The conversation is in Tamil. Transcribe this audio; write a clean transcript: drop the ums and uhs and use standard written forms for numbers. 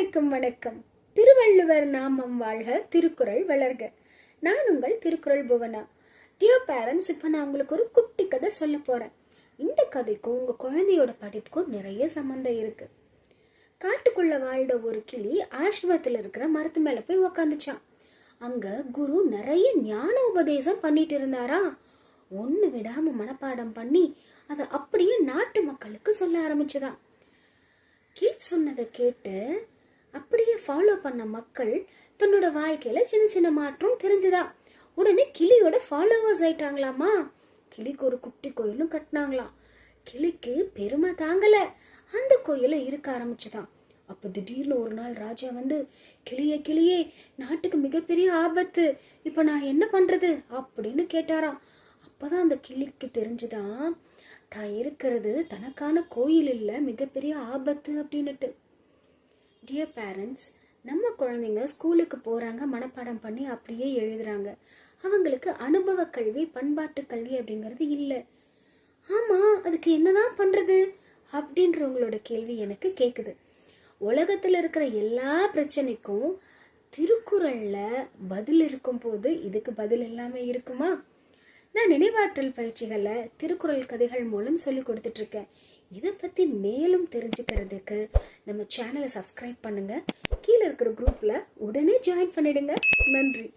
அனைவருக்கும் வணக்கம். திருவள்ளுவர் நாமம் வாழ்க, திருக்குறள் வளர்க. நான் உங்கள் திருக்குறள் புவனா. டியர் பேரண்ட்ஸ், இப்ப நான் உங்களுக்கு ஒரு குட்டி கதை சொல்ல போறேன். இந்த கதைக்கும் உங்க குழந்தையோட படிப்புக்கும் நிறைய சம்பந்தம் இருக்கு. காட்டுக்குள்ள வாழ்ந்த ஒரு கிளி ஆசிரமத்துல இருக்கிற மரத்து மேல போய் உக்காந்துச்சான். அங்க குரு நிறைய ஞான உபதேசம் பண்ணிட்டு இருந்தாரா. ஒண்ணு விடாம மனப்பாடம் பண்ணி அதை அப்படியே நாட்டு மக்களுக்கு சொல்ல ஆரம்பிச்சுதான். கிளி சொன்னதை கேட்டு அப்படியே ஃபாலோ பண்ண மக்கள் தன்னோட வாழ்க்கையில சின்ன சின்ன மாற்றம் தெரிஞ்சுதான். உடனே கிளியோட ஃபாலோவர்ஸ் ஆயிட்டாங்களாமா. கிளிக்கு ஒரு குட்டி கோயிலும் கட்டினாங்களாம். கிளிக்கு பெருமை தாங்கல, அந்த கோயில இருக்க ஆரம்பிச்சுதான். அப்ப திடீர்னு ஒரு நாள் ராஜா வந்து, கிளியே கிளியே, நாட்டுக்கு மிகப்பெரிய ஆபத்து, இப்ப நான் என்ன பண்றது அப்படின்னு கேட்டாராம். அப்பதான் அந்த கிளிக்கு தெரிஞ்சுதான் தான் இருக்கிறது தனக்கான கோயில் இல்ல, மிகப்பெரிய ஆபத்து அப்படின்னுட்டு. டியர் பேரண்ட்ஸ், நம்ம குழந்தைங்க ஸ்கூலுக்கு போறாங்க, மனப்பாடம் பண்ணி அப்படியே எழுதுறாங்க. அவங்களுக்கு அனுபவ கல்வி, பண்பாட்டு கல்வி அப்படிங்கிறது இல்ல. ஆமா, அதுக்கு என்னதான் பண்றது அப்படின்றவங்களோட கேள்வி எனக்கு கேக்குது. உலகத்துல இருக்கிற எல்லா பிரச்சனைக்கும் திருக்குறள்ல பதில் இருக்கும் போது இதுக்கு பதில் எல்லாமே இருக்குமா? நான் நினைவாற்றல் பயிற்சிகளை திருக்குறள் கதைகள் மூலம் சொல்லி கொடுத்துட்டு இருக்கேன். இதை பத்தி மேலும் தெரிஞ்சுக்கிறதுக்கு நம்ம சேனலை சப்ஸ்கிரைப் பண்ணுங்க. கீழே இருக்கிற குரூப்ல உடனே ஜாயின் பண்ணிடுங்க. நன்றி.